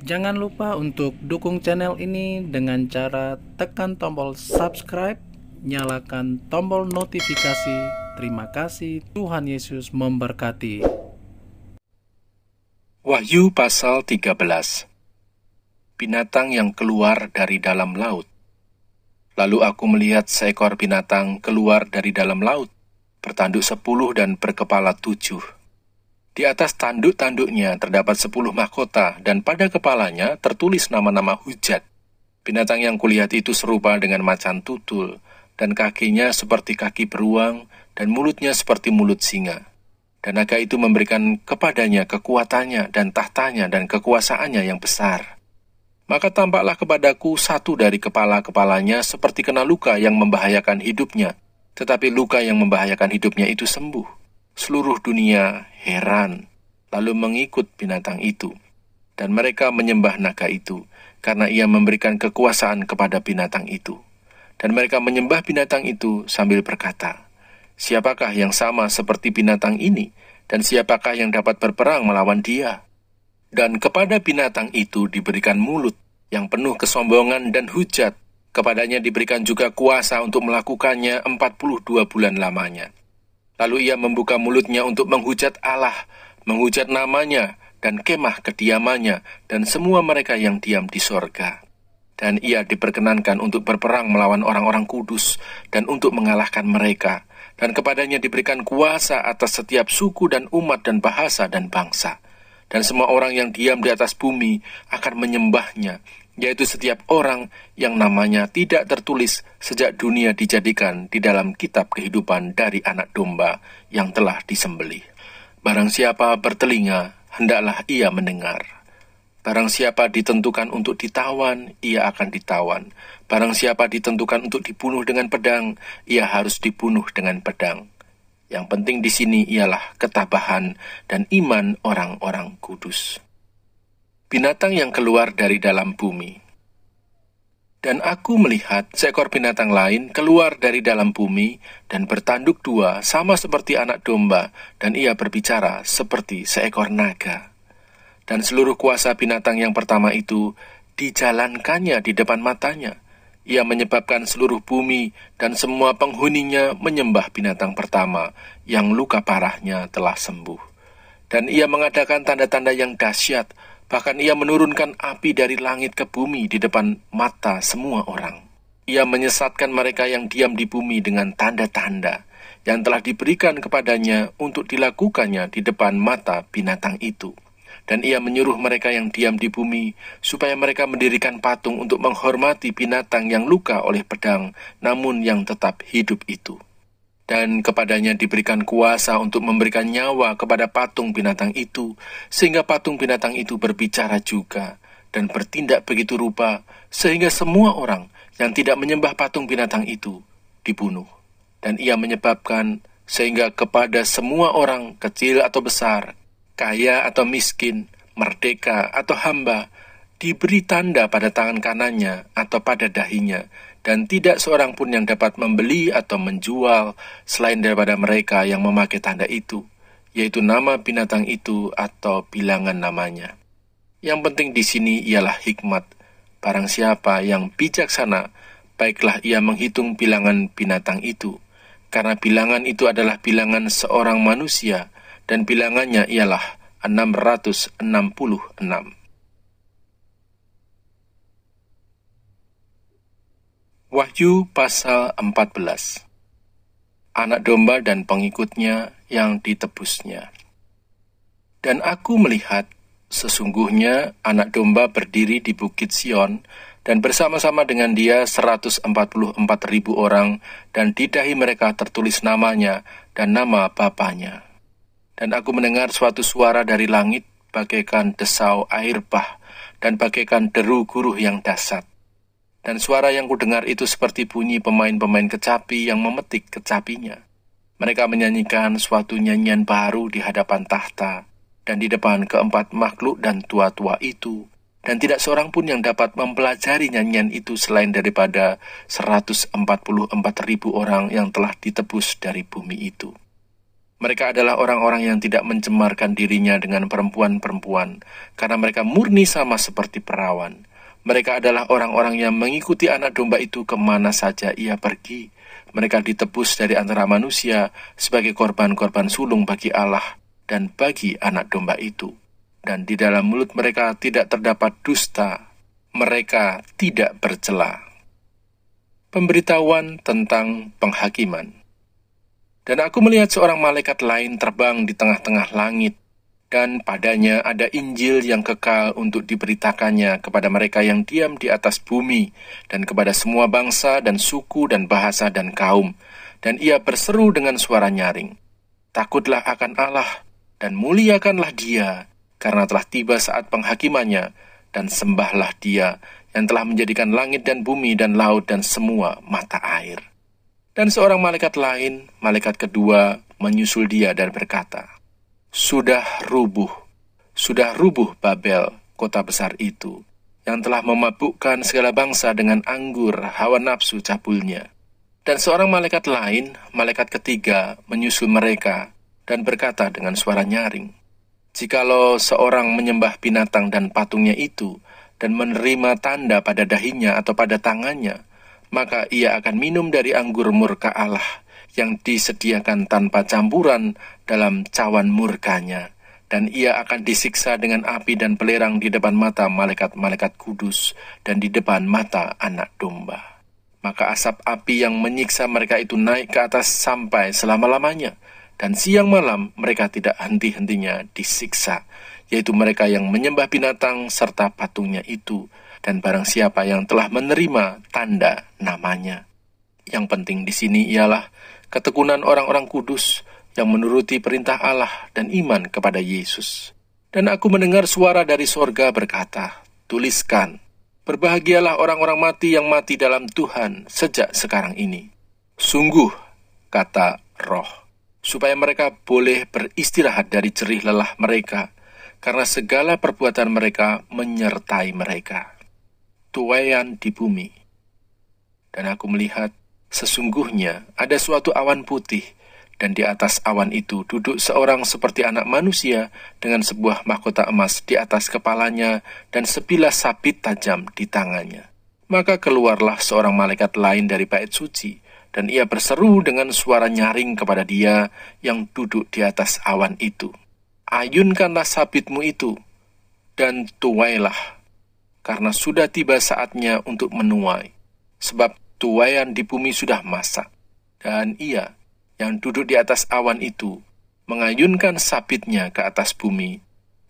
Jangan lupa untuk dukung channel ini dengan cara tekan tombol subscribe, nyalakan tombol notifikasi. Terima kasih, Tuhan Yesus memberkati. Wahyu pasal 13. Binatang yang keluar dari dalam laut. Lalu aku melihat seekor binatang keluar dari dalam laut, bertanduk 10 dan berkepala 7. Di atas tanduk-tanduknya terdapat 10 mahkota, dan pada kepalanya tertulis nama-nama hujat. Binatang yang kulihat itu serupa dengan macan tutul, dan kakinya seperti kaki beruang, dan mulutnya seperti mulut singa. Dan naga itu memberikan kepadanya kekuatannya dan tahtanya dan kekuasaannya yang besar. Maka tampaklah kepadaku satu dari kepala-kepalanya seperti kena luka yang membahayakan hidupnya, tetapi luka yang membahayakan hidupnya itu sembuh. Seluruh dunia heran, lalu mengikut binatang itu. Dan mereka menyembah naga itu, karena ia memberikan kekuasaan kepada binatang itu. Dan mereka menyembah binatang itu sambil berkata, "Siapakah yang sama seperti binatang ini, dan siapakah yang dapat berperang melawan dia?" Dan kepada binatang itu diberikan mulut yang penuh kesombongan dan hujat. Kepadanya diberikan juga kuasa untuk melakukannya 42 bulan lamanya. Lalu ia membuka mulutnya untuk menghujat Allah, menghujat namanya, dan kemah kediamannya, dan semua mereka yang diam di sorga. Dan ia diperkenankan untuk berperang melawan orang-orang kudus, dan untuk mengalahkan mereka. Dan kepadanya diberikan kuasa atas setiap suku dan umat dan bahasa dan bangsa. Dan semua orang yang diam di atas bumi akan menyembahnya, yaitu setiap orang yang namanya tidak tertulis sejak dunia dijadikan di dalam kitab kehidupan dari anak domba yang telah disembelih. Barang siapa bertelinga, hendaklah ia mendengar. Barang siapa ditentukan untuk ditawan, ia akan ditawan. Barang siapa ditentukan untuk dibunuh dengan pedang, ia harus dibunuh dengan pedang. Yang penting di sini ialah ketabahan dan iman orang-orang kudus. Binatang yang keluar dari dalam bumi. Dan aku melihat seekor binatang lain keluar dari dalam bumi dan bertanduk dua sama seperti anak domba, dan ia berbicara seperti seekor naga. Dan seluruh kuasa binatang yang pertama itu dijalankannya di depan matanya. Ia menyebabkan seluruh bumi dan semua penghuninya menyembah binatang pertama yang luka parahnya telah sembuh. Dan ia mengadakan tanda-tanda yang dahsyat. Bahkan ia menurunkan api dari langit ke bumi di depan mata semua orang. Ia menyesatkan mereka yang diam di bumi dengan tanda-tanda yang telah diberikan kepadanya untuk dilakukannya di depan mata binatang itu. Dan ia menyuruh mereka yang diam di bumi supaya mereka mendirikan patung untuk menghormati binatang yang luka oleh pedang, namun yang tetap hidup itu. Dan kepadanya diberikan kuasa untuk memberikan nyawa kepada patung binatang itu, sehingga patung binatang itu berbicara juga, dan bertindak begitu rupa, sehingga semua orang yang tidak menyembah patung binatang itu dibunuh. Dan ia menyebabkan sehingga kepada semua orang, kecil atau besar, kaya atau miskin, merdeka atau hamba, diberi tanda pada tangan kanannya atau pada dahinya, dan tidak seorang pun yang dapat membeli atau menjual selain daripada mereka yang memakai tanda itu, yaitu nama binatang itu atau bilangan namanya. Yang penting di sini ialah hikmat. Barang siapa yang bijaksana, baiklah ia menghitung bilangan binatang itu, karena bilangan itu adalah bilangan seorang manusia, dan bilangannya ialah 666. Wahyu pasal 14. Anak domba dan pengikutnya yang ditebusnya. Dan aku melihat, sesungguhnya anak domba berdiri di bukit Sion, dan bersama-sama dengan dia 144.000 orang, dan di dahi mereka tertulis namanya dan nama bapanya. Dan aku mendengar suatu suara dari langit, bagaikan desau air bah, dan bagaikan deru guruh yang dahsyat. Dan suara yang kudengar itu seperti bunyi pemain-pemain kecapi yang memetik kecapinya. Mereka menyanyikan suatu nyanyian baru di hadapan tahta, dan di depan keempat makhluk dan tua-tua itu. Dan tidak seorang pun yang dapat mempelajari nyanyian itu selain daripada 144.000 orang yang telah ditebus dari bumi itu. Mereka adalah orang-orang yang tidak mencemarkan dirinya dengan perempuan-perempuan, karena mereka murni sama seperti perawan. Mereka adalah orang-orang yang mengikuti anak domba itu kemana saja ia pergi. Mereka ditebus dari antara manusia sebagai korban-korban sulung bagi Allah dan bagi anak domba itu. Dan di dalam mulut mereka tidak terdapat dusta. Mereka tidak bercela. Pemberitahuan tentang penghakiman. Dan aku melihat seorang malaikat lain terbang di tengah-tengah langit, dan padanya ada Injil yang kekal untuk diberitakannya kepada mereka yang diam di atas bumi, dan kepada semua bangsa dan suku dan bahasa dan kaum. Dan ia berseru dengan suara nyaring, "Takutlah akan Allah, dan muliakanlah Dia, karena telah tiba saat penghakimannya, dan sembahlah Dia yang telah menjadikan langit dan bumi dan laut dan semua mata air." Dan seorang malaikat lain, malaikat kedua, menyusul dia dan berkata, sudah rubuh Babel, kota besar itu, yang telah memabukkan segala bangsa dengan anggur hawa nafsu cabulnya." Dan seorang malaikat lain, malaikat ketiga, menyusul mereka dan berkata dengan suara nyaring, "Jikalau seorang menyembah binatang dan patungnya itu, dan menerima tanda pada dahinya atau pada tangannya, maka ia akan minum dari anggur murka Allah yang disediakan tanpa campuran dalam cawan murkanya, dan ia akan disiksa dengan api dan belerang di depan mata malaikat-malaikat kudus dan di depan mata anak domba. Maka asap api yang menyiksa mereka itu naik ke atas sampai selama-lamanya, dan siang malam mereka tidak henti-hentinya disiksa, yaitu mereka yang menyembah binatang serta patungnya itu, dan barang siapa yang telah menerima tanda namanya. Yang penting di sini ialah ketekunan orang-orang kudus yang menuruti perintah Allah dan iman kepada Yesus. Dan aku mendengar suara dari sorga berkata, "Tuliskan, berbahagialah orang-orang mati yang mati dalam Tuhan sejak sekarang ini. Sungguh," kata Roh, "supaya mereka boleh beristirahat dari jerih lelah mereka, karena segala perbuatan mereka menyertai mereka." Tuaian di bumi. Dan aku melihat, sesungguhnya ada suatu awan putih, dan di atas awan itu duduk seorang seperti anak manusia dengan sebuah mahkota emas di atas kepalanya dan sebilah sabit tajam di tangannya. Maka keluarlah seorang malaikat lain dari bait suci, dan ia berseru dengan suara nyaring kepada dia yang duduk di atas awan itu, "Ayunkanlah sabitmu itu, dan tuailah, karena sudah tiba saatnya untuk menuai, sebab tuaian di bumi sudah masak." Dan ia yang duduk di atas awan itu mengayunkan sabitnya ke atas bumi,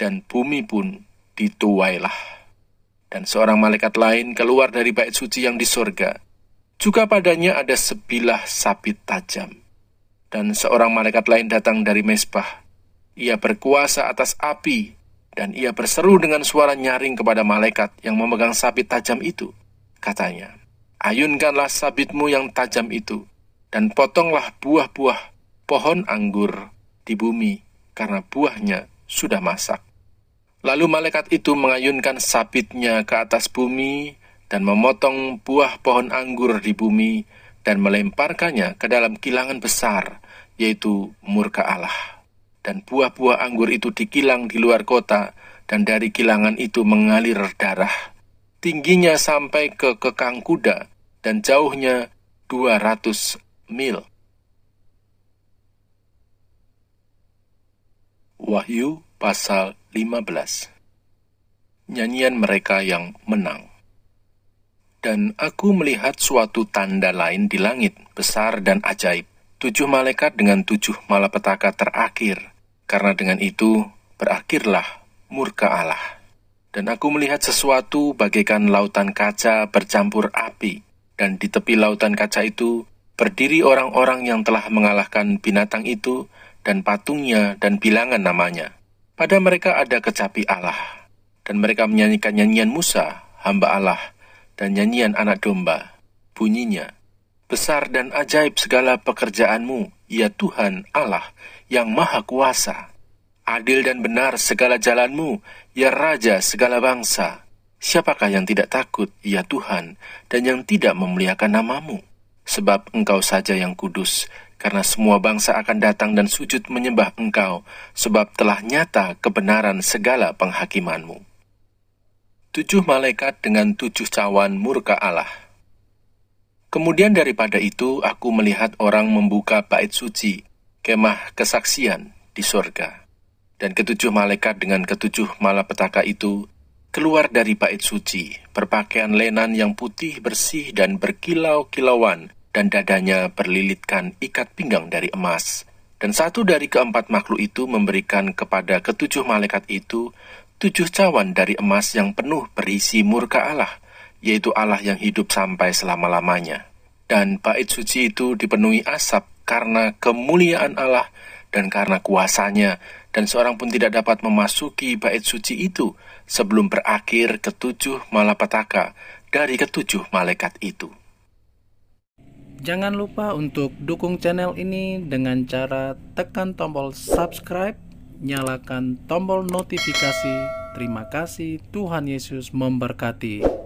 dan bumi pun dituailah. Dan seorang malaikat lain keluar dari bait suci yang di sorga, juga padanya ada sebilah sabit tajam. Dan seorang malaikat lain datang dari mezbah, ia berkuasa atas api, dan ia berseru dengan suara nyaring kepada malaikat yang memegang sabit tajam itu. Katanya, "Ayunkanlah sabitmu yang tajam itu, dan potonglah buah-buah pohon anggur di bumi, karena buahnya sudah masak." Lalu malaikat itu mengayunkan sabitnya ke atas bumi, dan memotong buah pohon anggur di bumi, dan melemparkannya ke dalam kilangan besar, yaitu murka Allah. Dan buah-buah anggur itu dikilang di luar kota, dan dari kilangan itu mengalir darah. Tingginya sampai ke kekang kuda, dan jauhnya 200 mil. Wahyu pasal 15. Nyanyian mereka yang menang. Dan aku melihat suatu tanda lain di langit, besar dan ajaib, 7 malaikat dengan 7 malapetaka terakhir, karena dengan itu berakhirlah murka Allah. Dan aku melihat sesuatu bagaikan lautan kaca bercampur api, dan di tepi lautan kaca itu berdiri orang-orang yang telah mengalahkan binatang itu dan patungnya dan bilangan namanya. Pada mereka ada kecapi Allah, dan mereka menyanyikan nyanyian Musa, hamba Allah, dan nyanyian anak domba. Bunyinya, "Besar dan ajaib segala pekerjaanmu, ya Tuhan Allah yang maha kuasa. Adil dan benar segala jalanmu, ya Raja segala bangsa. Siapakah yang tidak takut, ya Tuhan, dan yang tidak memuliakan namamu? Sebab Engkau saja yang kudus, karena semua bangsa akan datang dan sujud menyembah Engkau, sebab telah nyata kebenaran segala penghakiman-Mu. 7 malaikat dengan 7 cawan murka Allah. Kemudian daripada itu, aku melihat orang membuka bait suci, kemah kesaksian di sorga. Dan ke-7 malaikat dengan ke-7 malapetaka itu keluar dari bait suci, berpakaian lenan yang putih bersih dan berkilau-kilauan, dan dadanya berlilitkan ikat pinggang dari emas. Dan satu dari keempat makhluk itu memberikan kepada ke-7 malaikat itu 7 cawan dari emas yang penuh berisi murka Allah, yaitu Allah yang hidup sampai selama-lamanya. Dan bait suci itu dipenuhi asap karena kemuliaan Allah dan karena kuasanya, dan seorang pun tidak dapat memasuki bait suci itu sebelum berakhir ke-7 malapetaka dari ke-7 malaikat itu. Jangan lupa untuk dukung channel ini dengan cara tekan tombol subscribe, nyalakan tombol notifikasi. Terima kasih, Tuhan Yesus memberkati.